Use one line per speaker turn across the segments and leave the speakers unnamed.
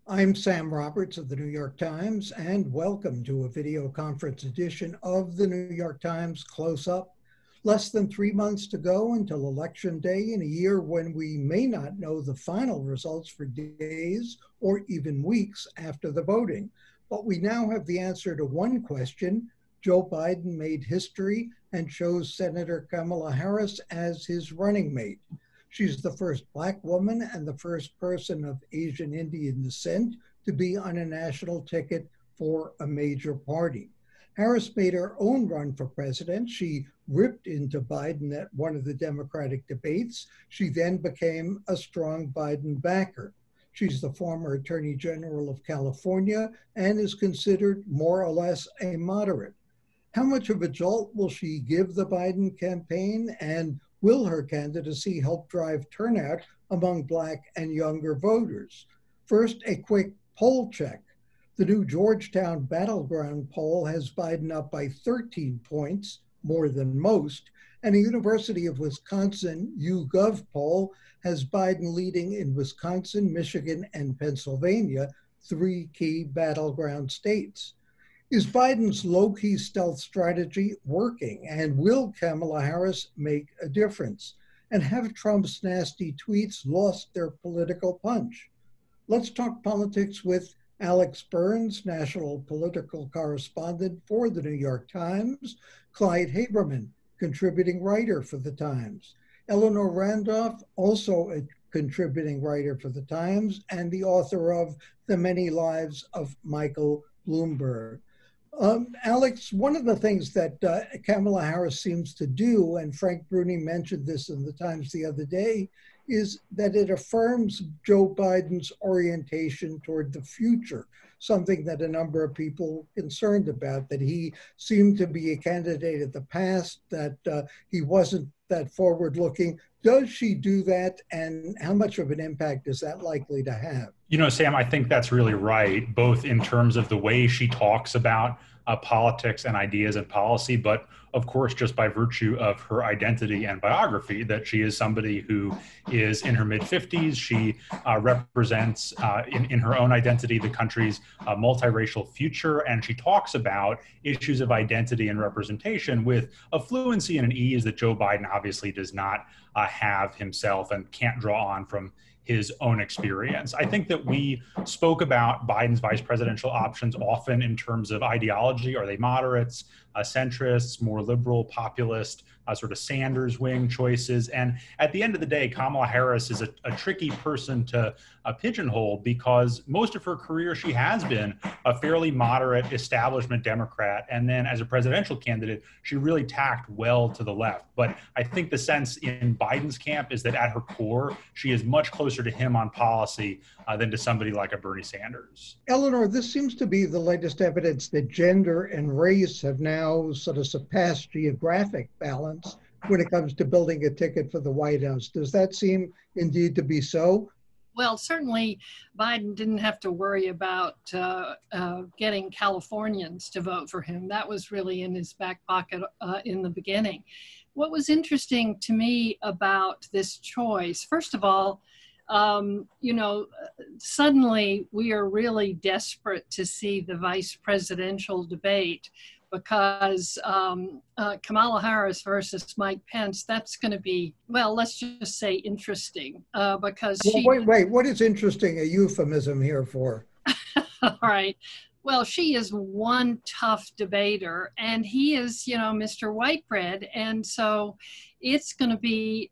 I'm Sam Roberts of the New York Times, and welcome to a video conference edition of the New York Times Close Up. Less than 3 months to go until Election Day in a year when we may not know the final results for days or even weeks after the voting. But we now have the answer to one question. Joe Biden made history and chose Senator Kamala Harris as his running mate. She's the first Black woman and the first person of Asian Indian descent to be on a national ticket for a major party. Harris made her own run for president. She ripped into Biden at one of the Democratic debates. She then became a strong Biden backer. She's the former Attorney General of California and is considered more or less a moderate. How much of a jolt will she give the Biden campaign, and will her candidacy help drive turnout among Black and younger voters? First, a quick poll check. The new Georgetown Battleground poll has Biden up by 13 points, more than most, and a University of Wisconsin YouGov poll has Biden leading in Wisconsin, Michigan, and Pennsylvania, 3 key battleground states. Is Biden's low-key stealth strategy working, and will Kamala Harris make a difference? And have Trump's nasty tweets lost their political punch? Let's talk politics with Alex Burns, national political correspondent for the New York Times, Clyde Haberman, contributing writer for the Times, Eleanor Randolph, also a contributing writer for the Times and the author of The Many Lives of Michael Bloomberg. Alex, one of the things that Kamala Harris seems to do, and Frank Bruni mentioned this in the Times the other day, is that it affirms Joe Biden's orientation toward the future, something that a number of people are concerned about, that he seemed to be a candidate of the past, that he wasn't that forward-looking. Does she do that, and how much of an impact is that likely to have?
You know, Sam, I think that's really right, both in terms of the way she talks about politics and ideas and policy, but of course, just by virtue of her identity and biography, that she is somebody who is in her mid-50s. She represents, in her own identity, the country's multiracial future, and she talks about issues of identity and representation with a fluency and an ease that Joe Biden obviously does not have himself and can't draw on from his own experience. I think that we spoke about Biden's vice presidential options often in terms of ideology. Are they moderates, centrists, more liberal, populist, sort of Sanders wing choices? And at the end of the day, Kamala Harris is a tricky person to pigeonhole because most of her career she has been a fairly moderate establishment Democrat. And then as a presidential candidate, she really tacked well to the left. But I think the sense in Biden's camp is that at her core, she is much closer to him on policy than to somebody like a Bernie Sanders.
Eleanor, this seems to be the latest evidence that gender and race have now sort of surpassed geographic balance when it comes to building a ticket for the White House. Does that seem indeed to be so?
Well, certainly Biden didn't have to worry about getting Californians to vote for him. That was really in his back pocket in the beginning. What was interesting to me about this choice, first of all, suddenly we are really desperate to see the vice presidential debate because Kamala Harris versus Mike Pence, that's going to be, well, let's just say interesting because
Wait, what is interesting a euphemism here for?
All right. Well, she is one tough debater and he is, Mr. Whitebread. And so it's going to be,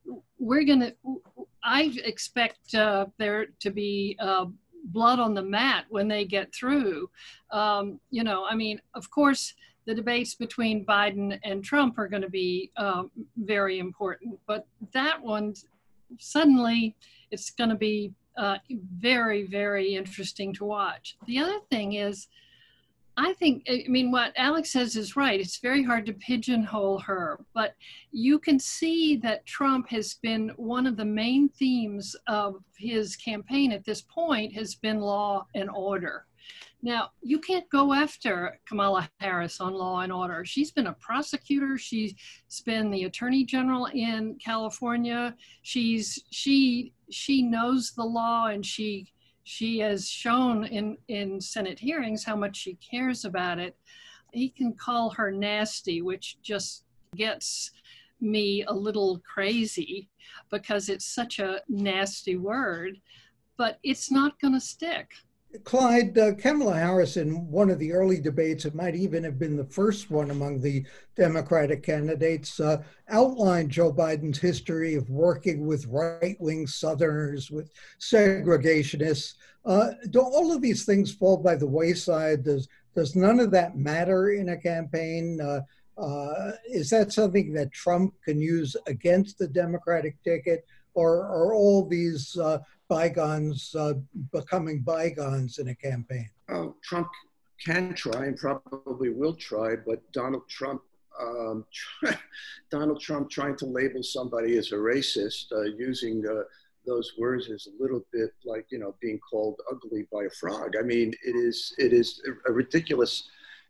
I expect there to be blood on the mat when they get through. Of course, the debates between Biden and Trump are going to be very important, but that one, suddenly it's going to be very, very interesting to watch. The other thing is, what Alex says is right. It's very hard to pigeonhole her, but you can see that Trump has been one of the main themes of his campaign at this point has been law and order. Now, you can't go after Kamala Harris on law and order. She's been a prosecutor. She's been the attorney general in California. She knows the law and she she has shown in Senate hearings how much she cares about it. He can call her nasty, which just gets me a little crazy because it's such a nasty word, but it's not going to stick.
Clyde, Kamala Harris, in one of the early debates, it might even have been the first one among the Democratic candidates, outlined Joe Biden's history of working with right-wing Southerners, with segregationists. Do all of these things fall by the wayside? Does none of that matter in a campaign? Is that something that Trump can use against the Democratic ticket, or are all these bygones becoming bygones in a campaign?
Oh, Trump can try and probably will try, but Donald Trump trying to label somebody as a racist, using those words is a little bit like, being called ugly by a frog. I mean, it is a ridiculous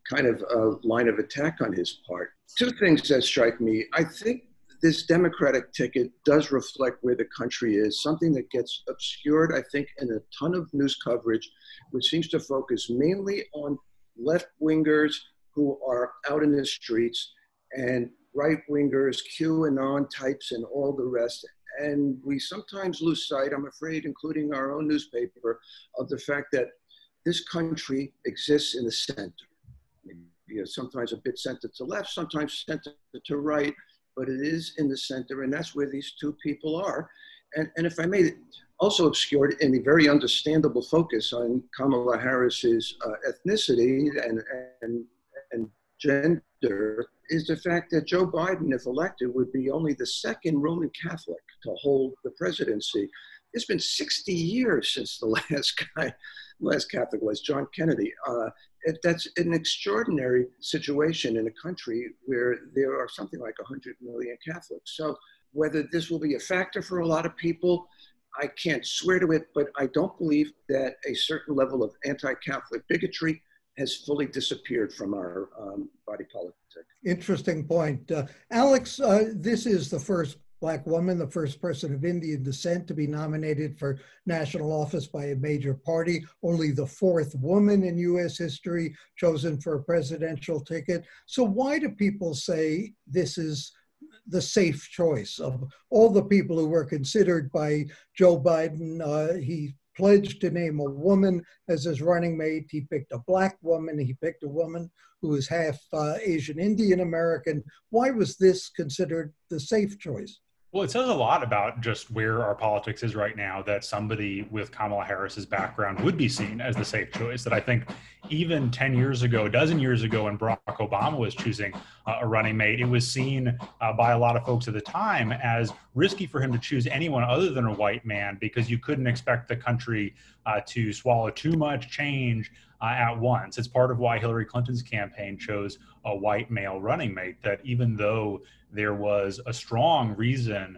kind of line of attack on his part. Two things that strike me. I think this Democratic ticket does reflect where the country is, something that gets obscured, I think, in a ton of news coverage, which seems to focus mainly on left-wingers who are out in the streets and right-wingers, QAnon types, and all the rest. And we sometimes lose sight, I'm afraid, including our own newspaper, of the fact that this country exists in the center. Sometimes a bit centered to left, sometimes centered to right, but it is in the center, and that's where these two people are. And if I may, also obscured in a very understandable focus on Kamala Harris's ethnicity and gender, is the fact that Joe Biden, if elected, would be only the second Roman Catholic to hold the presidency. It's been 60 years since the last Catholic was John Kennedy. That's an extraordinary situation in a country where there are something like 100 million Catholics. So whether this will be a factor for a lot of people, I can't swear to it, but I don't believe that a certain level of anti-Catholic bigotry has fully disappeared from our body politic.
Interesting point. Alex, this is the first Black woman, the first person of Indian descent to be nominated for national office by a major party, only the fourth woman in U.S. history chosen for a presidential ticket. So why do people say this is the safe choice? Of all the people who were considered by Joe Biden, he pledged to name a woman as his running mate. He picked a Black woman. He picked a woman who is half Asian Indian American. Why was this considered the safe choice?
Well, it says a lot about just where our politics is right now that somebody with Kamala Harris's background would be seen as the safe choice. That I think even 10 years ago, a dozen years ago, when Barack Obama was choosing a running mate, it was seen by a lot of folks at the time as risky for him to choose anyone other than a white man, because you couldn't expect the country to swallow too much change at once. It's part of why Hillary Clinton's campaign chose a white male running mate, that even though there was a strong reason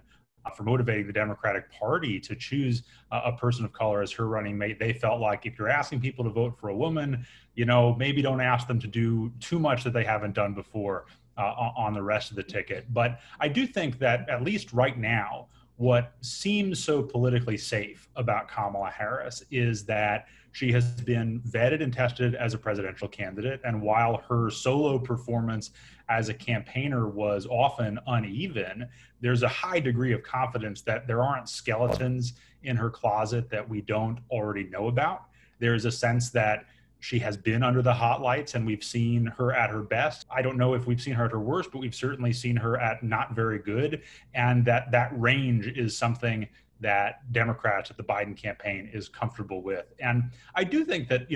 for motivating the Democratic Party to choose a person of color as her running mate, they felt like if you're asking people to vote for a woman, maybe don't ask them to do too much that they haven't done before on the rest of the ticket. But I do think that at least right now, what seems so politically safe about Kamala Harris is that she has been vetted and tested as a presidential candidate. And while her solo performance as a campaigner was often uneven, there's a high degree of confidence that there aren't skeletons in her closet that we don't already know about. There's a sense that she has been under the hot lights and we've seen her at her best. I don't know if we've seen her at her worst, but we've certainly seen her at not very good. And that range is something that Democrats at the Biden campaign is comfortable with. And I do think that,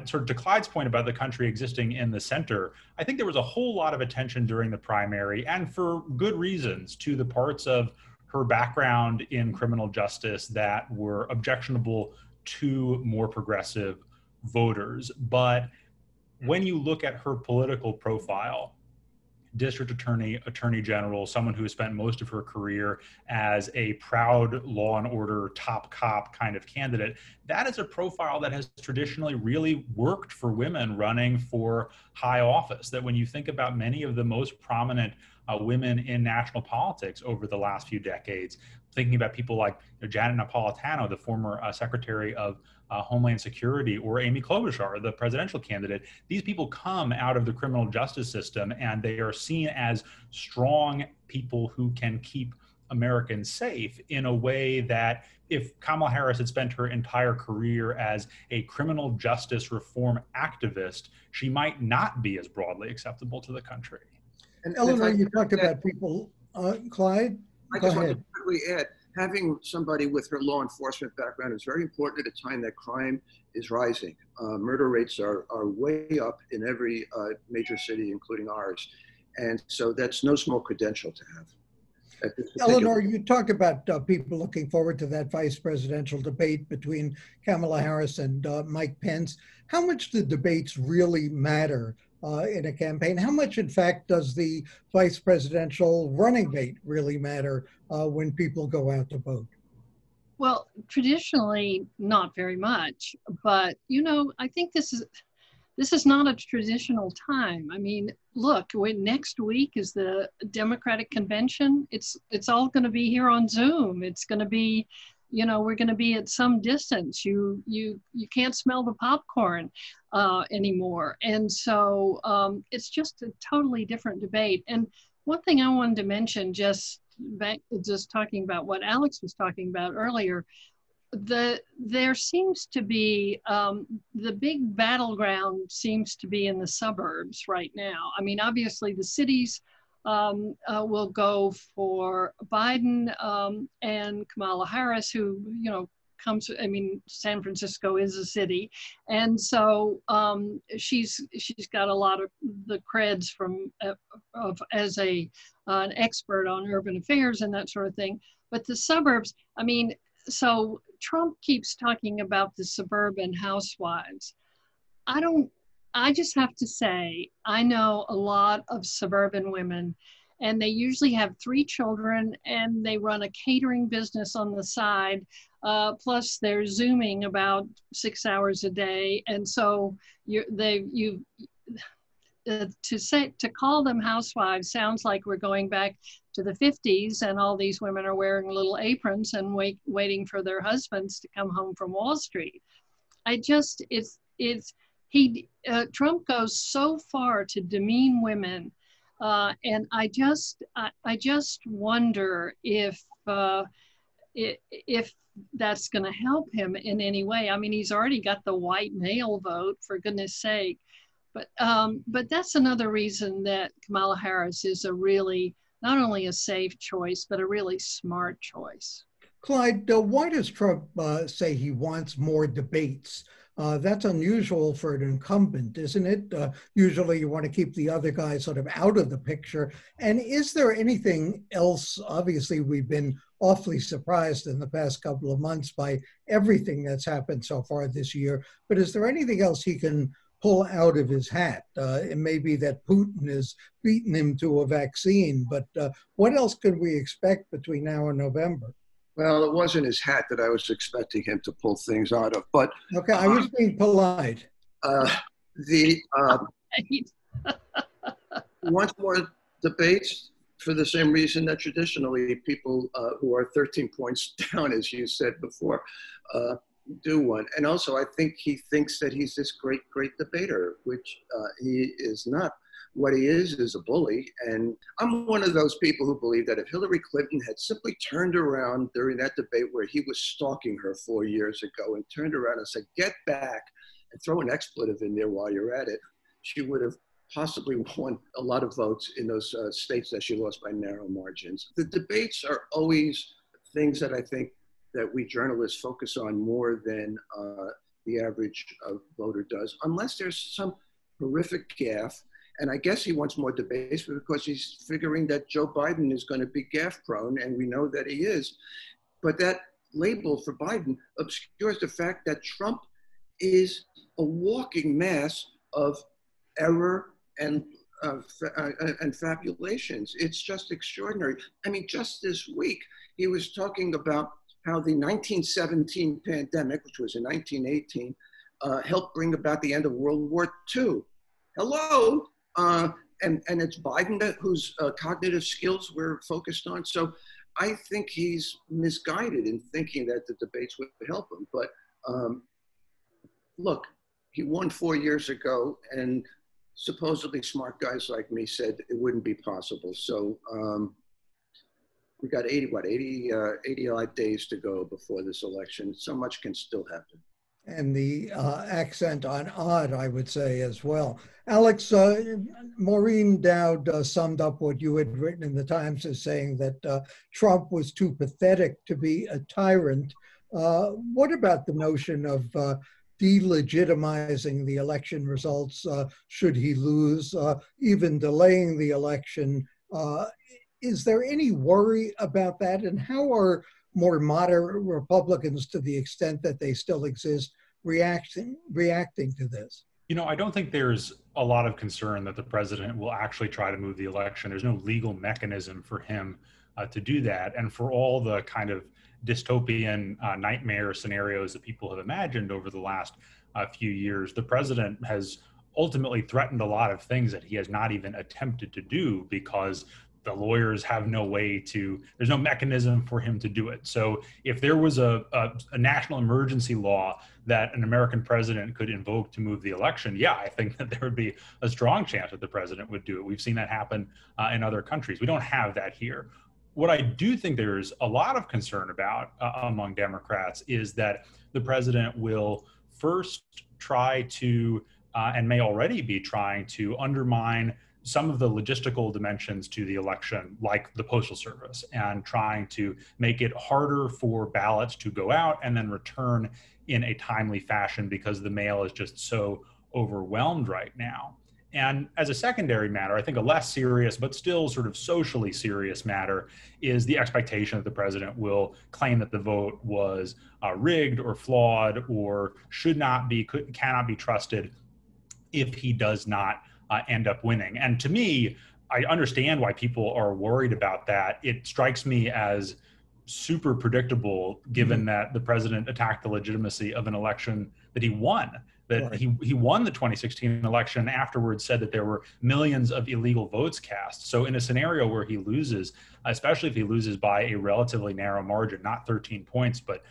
sort of to Clyde's point about the country existing in the center, I think there was a whole lot of attention during the primary, and for good reasons, to the parts of her background in criminal justice that were objectionable to more progressive voters. But when you look at her political profile, district attorney, attorney general, someone who has spent most of her career as a proud law and order top cop kind of candidate, that is a profile that has traditionally really worked for women running for high office. That when you think about many of the most prominent women in national politics over the last few decades, thinking about people like Janet Napolitano, the former Secretary of Homeland Security, or Amy Klobuchar, the presidential candidate. These people come out of the criminal justice system, and they are seen as strong people who can keep Americans safe in a way that if Kamala Harris had spent her entire career as a criminal justice reform activist, she might not be as broadly acceptable to the country.
And Eleanor, you talked about people, Clyde,
I
go
just want
ahead.
to quickly add, having somebody with her law enforcement background is very important at a time that crime is rising. Murder rates are way up in every major city, including ours. And so that's no small credential to have.
Eleanor, you talk about people looking forward to that vice presidential debate between Kamala Harris and Mike Pence. How much do debates really matter in a campaign? How much, in fact, does the vice presidential running mate really matter when people go out to vote?
Well, traditionally, not very much. But, you know, I think this is not a traditional time. I mean, look, next week is the Democratic convention. It's all going to be here on Zoom. It's going to be, you know, we're going to be at some distance. You can't smell the popcorn anymore. And so it's just a totally different debate. And one thing I wanted to mention, just talking about what Alex was talking about earlier, there seems to be the big battleground seems to be in the suburbs right now. I mean, obviously the cities will go for Biden and Kamala Harris, who, you know, I mean, San Francisco is a city, and so she's got a lot of the creds from as an expert on urban affairs and that sort of thing. But the suburbs, I mean. So Trump keeps talking about the suburban housewives. I just have to say, I know a lot of suburban women, and they usually have 3 children, and they run a catering business on the side. Plus they're Zooming about 6 hours a day. And so to call them housewives sounds like we're going back to the 50s, and all these women are wearing little aprons and waiting for their husbands to come home from Wall Street. Trump goes so far to demean women, and I just wonder if that's going to help him in any way. I mean, he's already got the white male vote, for goodness sake. But that's another reason that Kamala Harris is a really, not only a safe choice, but a really smart choice.
Clyde, why does Trump say he wants more debates? That's unusual for an incumbent, isn't it? Usually you want to keep the other guy sort of out of the picture. And is there anything else? Obviously, we've been awfully surprised in the past couple of months by everything that's happened so far this year. But is there anything else he can pull out of his hat? It may be that Putin has beaten him to a vaccine, but what else could we expect between now and November?
Well, it wasn't his hat that I was expecting him to pull things out of, but
okay, I was being polite.
He wants more debates for the same reason that traditionally people who are 13 points down, as you said before, do one. And also, I think he thinks that he's this great debater, which he is not. What he is a bully. And I'm one of those people who believe that if Hillary Clinton had simply turned around during that debate where he was stalking her 4 years ago and turned around and said, get back, and throw an expletive in there while you're at it, she would have possibly won a lot of votes in those states that she lost by narrow margins. The debates are always things that I think that we journalists focus on more than the average voter does, unless there's some horrific gaffe. And I guess he wants more debates because he's figuring that Joe Biden is going to be gaffe prone, and we know that he is. But that label for Biden obscures the fact that Trump is a walking mass of error and fabulations. It's just extraordinary. I mean, just this week, he was talking about how the 1917 pandemic, which was in 1918, helped bring about the end of World War II. Hello? And it's Biden whose cognitive skills we're focused on. So I think he's misguided in thinking that the debates would help him. But look, he won 4 years ago, and supposedly smart guys like me said it wouldn't be possible. So we got 80 odd days to go before this election. So much can still happen.
And the accent on odd, I would say, as well. Alex, Maureen Dowd summed up what you had written in the Times as saying that Trump was too pathetic to be a tyrant. What about the notion of delegitimizing the election results should he lose, even delaying the election? Is there any worry about that? And how are more moderate Republicans, to the extent that they still exist, reacting to this?
You know, I don't think there's a lot of concern that the president will actually try to move the election. There's no legal mechanism for him to do that. And for all the kind of dystopian nightmare scenarios that people have imagined over the last few years, the president has ultimately threatened a lot of things that he has not even attempted to do because the lawyers have no way to, there's no mechanism for him to do it. So if there was a national emergency law that an American president could invoke to move the election, yeah, I think that there would be a strong chance that the president would do it. We've seen that happen in other countries. We don't have that here. What I do think there's a lot of concern about among Democrats is that the president will first try to, and may already be trying to, undermine some of the logistical dimensions to the election, like the Postal Service, and trying to make it harder for ballots to go out and then return in a timely fashion because the mail is just so overwhelmed right now. And as a secondary matter, I think a less serious, but still sort of socially serious matter is the expectation that the president will claim that the vote was rigged or flawed or cannot be trusted if he does not end up winning. And to me, I understand why people are worried about that. It strikes me as super predictable, given that the president attacked the legitimacy of an election that he won. That
Right.
he won the 2016 election and afterwards said that there were millions of illegal votes cast. So in a scenario where he loses, especially if he loses by a relatively narrow margin, not 13 points, but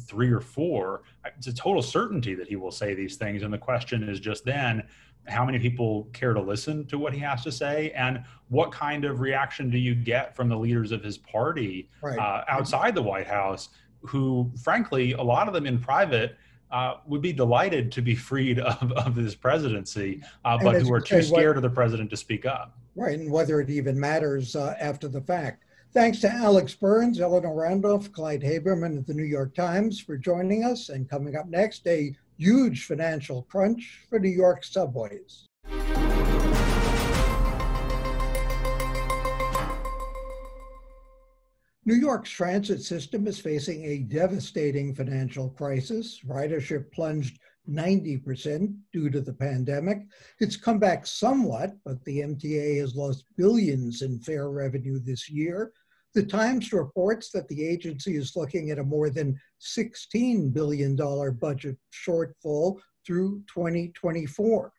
3 or 4, it's a total certainty that he will say these things. And the question is just then, how many people care to listen to what he has to say, and what kind of reaction do you get from the leaders of his party outside the White House, who, frankly, a lot of them in private would be delighted to be freed of this presidency, but who are too scared of the president to speak up.
Right, and whether it even matters after the fact. Thanks to Alex Burns, Eleanor Randolph, Clyde Haberman at the New York Times for joining us. And coming up next, a huge financial crunch for New York subways. New York's transit system is facing a devastating financial crisis. Ridership plunged 90% due to the pandemic. It's come back somewhat, but the MTA has lost billions in fare revenue this year. The Times reports that the agency is looking at a more than $16 billion budget shortfall through 2024.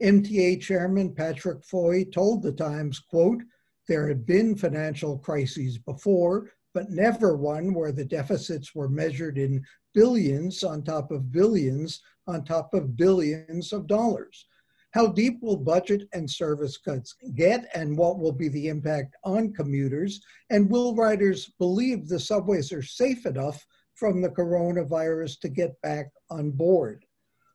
MTA Chairman Patrick Foy told the Times, quote, "There have been financial crises before, but never one where the deficits were measured in billions on top of billions on top of billions of dollars. How deep will budget and service cuts get, and what will be the impact on commuters? And will riders believe the subways are safe enough from the coronavirus to get back on board?"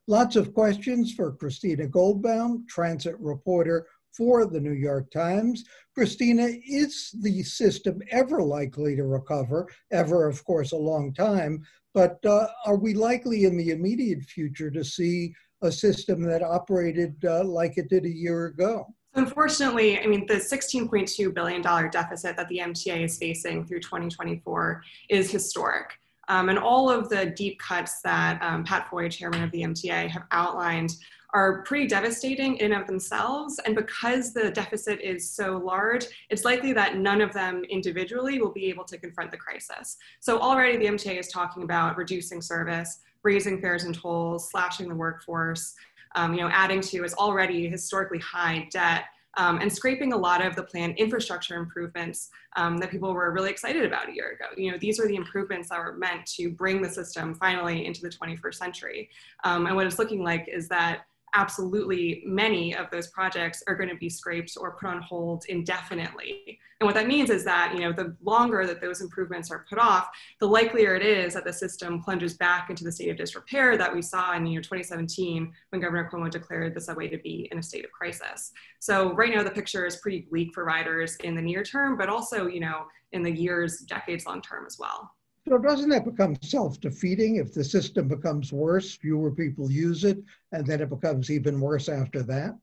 Lots of questions for Christina Goldbaum, transit reporter for the New York Times. Christina, is the system ever likely to recover? Ever, of course, a long time. But are we likely in the immediate future to see a system that operated like it did a year ago?
Unfortunately, I mean, the $16.2 billion deficit that the MTA is facing through 2024 is historic. And all of the deep cuts that Pat Foy, chairman of the MTA, have outlined are pretty devastating in and of themselves. And because the deficit is so large, it's likely that none of them individually will be able to confront the crisis. So already the MTA is talking about reducing service, raising fares and tolls, slashing the workforce, adding to its already historically high debt and scraping a lot of the planned infrastructure improvements that people were really excited about a year ago. You know, these were the improvements that were meant to bring the system finally into the 21st century. And what it's looking like is that absolutely many of those projects are going to be scraped or put on hold indefinitely. And what that means is that, you know, the longer that those improvements are put off, the likelier it is that the system plunges back into the state of disrepair that we saw in 2017 when Governor Cuomo declared the subway to be in a state of crisis. So right now the picture is pretty bleak for riders in the near term, but also, you know, in the years, decades long term as well.
So doesn't that become self-defeating? If the system becomes worse, fewer people use it, and then it becomes even worse after that?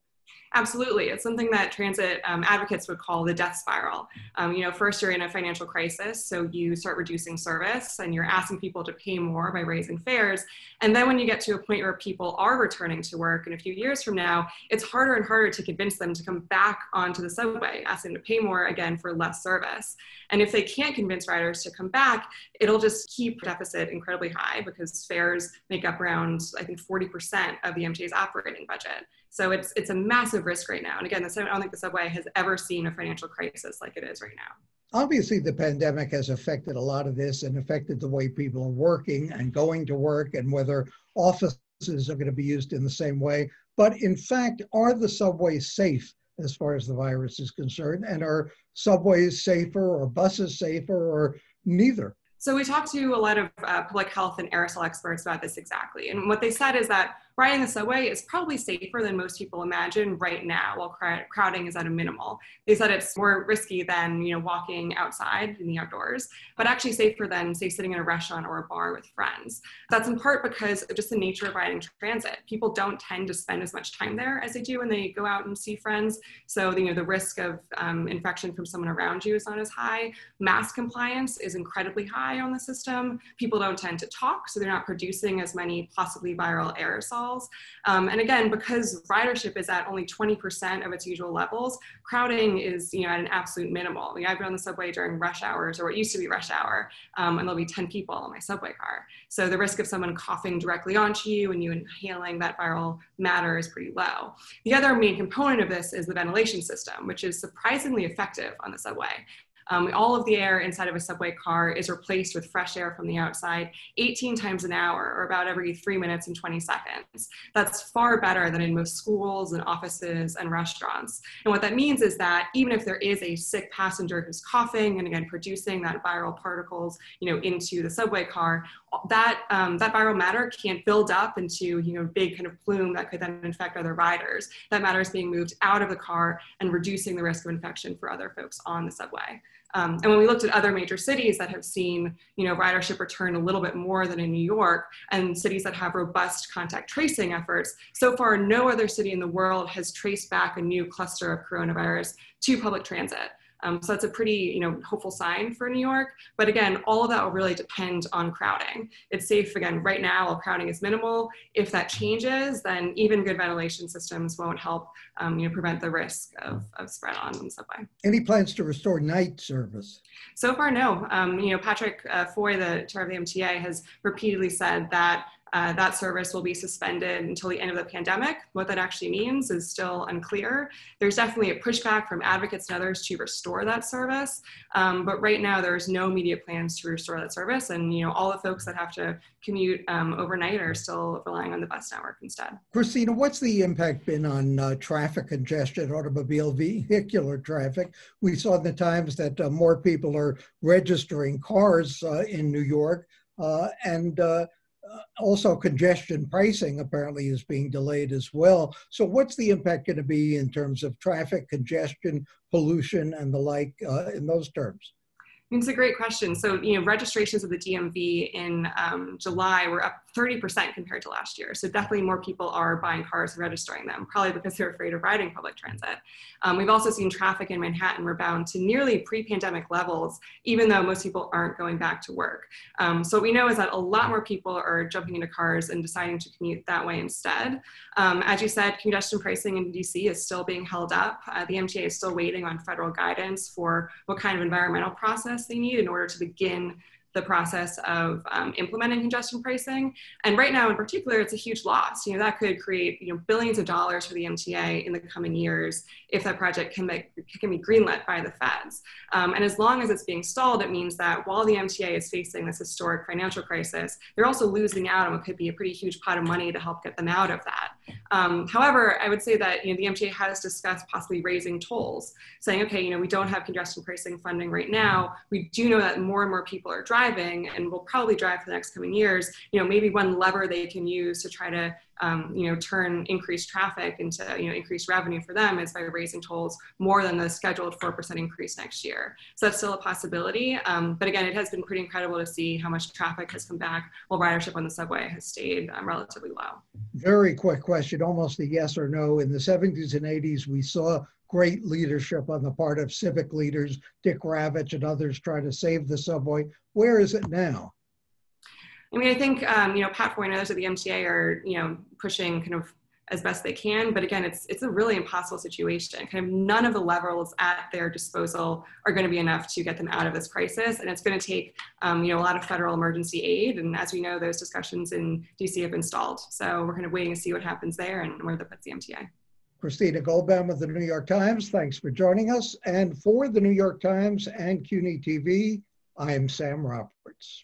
Absolutely. It's something that transit advocates would call the death spiral. You know, first you're in a financial crisis, so you start reducing service and you're asking people to pay more by raising fares. And then when you get to a point where people are returning to work in a few years from now, it's harder and harder to convince them to come back onto the subway, asking them to pay more again for less service. And if they can't convince riders to come back, it'll just keep the deficit incredibly high because fares make up around, I think, 40% of the MTA's operating budget. So it's a massive risk right now. And again, I don't think the subway has ever seen a financial crisis like it is right now.
Obviously, the pandemic has affected a lot of this and affected the way people are working and going to work and whether offices are going to be used in the same way. But in fact, are the subways safe as far as the virus is concerned? And are subways safer or buses safer or neither?
So we talked to a lot of public health and aerosol experts about this exactly. And what they said is that riding the subway is probably safer than most people imagine right now while crowding is at a minimal. They said it's more risky than, you know, walking outside in the outdoors, but actually safer than, say, sitting in a restaurant or a bar with friends. That's in part because of just the nature of riding transit. People don't tend to spend as much time there as they do when they go out and see friends. So, you know, the risk of infection from someone around you is not as high. Mask compliance is incredibly high on the system. People don't tend to talk, so they're not producing as many possibly viral aerosols. And again, because ridership is at only 20% of its usual levels, crowding is, you know, at an absolute minimal. I mean, I've been on the subway during rush hours, or what used to be rush hour, and there'll be 10 people in my subway car. So the risk of someone coughing directly onto you and you inhaling that viral matter is pretty low. The other main component of this is the ventilation system, which is surprisingly effective on the subway. All of the air inside of a subway car is replaced with fresh air from the outside 18 times an hour, or about every 3 minutes and 20 seconds. That's far better than in most schools and offices and restaurants. And what that means is that even if there is a sick passenger who's coughing and again producing that viral particles, you know, into the subway car, that viral matter can't build up into, you know, big kind of plume that could then infect other riders. That matter is being moved out of the car and reducing the risk of infection for other folks on the subway. And when we looked at other major cities that have seen, you know, ridership return a little bit more than in New York, and cities that have robust contact tracing efforts, so far no other city in the world has traced back a new cluster of coronavirus to public transit. So that's a pretty, you know, hopeful sign for New York. But again, all of that will really depend on crowding. It's safe, again, right now while crowding is minimal. If that changes, then even good ventilation systems won't help, you know, prevent the risk of spread on the subway.
Any plans to restore night service?
So far, no. You know, Patrick Foy, the chair of the MTA, has repeatedly said that that service will be suspended until the end of the pandemic. What that actually means is still unclear. There's definitely a pushback from advocates and others to restore that service. But right now, there's no immediate plans to restore that service. And, you know, all the folks that have to commute overnight are still relying on the bus network instead.
Christina, what's the impact been on traffic congestion, automobile vehicular traffic? We saw in the Times that more people are registering cars in New York, and also congestion pricing apparently is being delayed as well. So what's the impact going to be in terms of traffic, congestion, pollution, and the like in those terms?
It's a great question. So, you know, registrations of the DMV in July were up 30% compared to last year. So definitely more people are buying cars and registering them, probably because they're afraid of riding public transit. We've also seen traffic in Manhattan rebound to nearly pre-pandemic levels, even though most people aren't going back to work. So what we know is that a lot more people are jumping into cars and deciding to commute that way instead. As you said, congestion pricing in DC is still being held up. The MTA is still waiting on federal guidance for what kind of environmental process they need in order to begin the process of implementing congestion pricing. And right now in particular, it's a huge loss. That could create billions of dollars for the MTA in the coming years if that project can be greenlit by the feds. And as long as it's being stalled, it means that while the MTA is facing this historic financial crisis, they're also losing out on what could be a pretty huge pot of money to help get them out of that. However, I would say that the MTA has discussed possibly raising tolls, saying, okay, we don't have congestion pricing funding right now. We do know that more and more people are driving and will probably drive for the next coming years. Maybe one lever they can use to try to turn increased traffic into increased revenue for them is by raising tolls more than the scheduled 4% increase next year. So that's still a possibility. But again, it has been pretty incredible to see how much traffic has come back while ridership on the subway has stayed relatively low.
Very quick question, almost a yes or no. In the 70s and 80s, we saw great leadership on the part of civic leaders, Dick Ravitch and others trying to save the subway. Where is it now?
I think, Pat Foy and others at the MTA are, pushing kind of as best they can. But again, it's a really impossible situation. Kind of none of the levers at their disposal are going to be enough to get them out of this crisis. And it's going to take, a lot of federal emergency aid. And as we know, those discussions in DC have been stalled. So we're kind of waiting to see what happens there and where that puts the MTA.
Christina Goldbaum of the New York Times, thanks for joining us. And for the New York Times and CUNY TV, I'm Sam Roberts.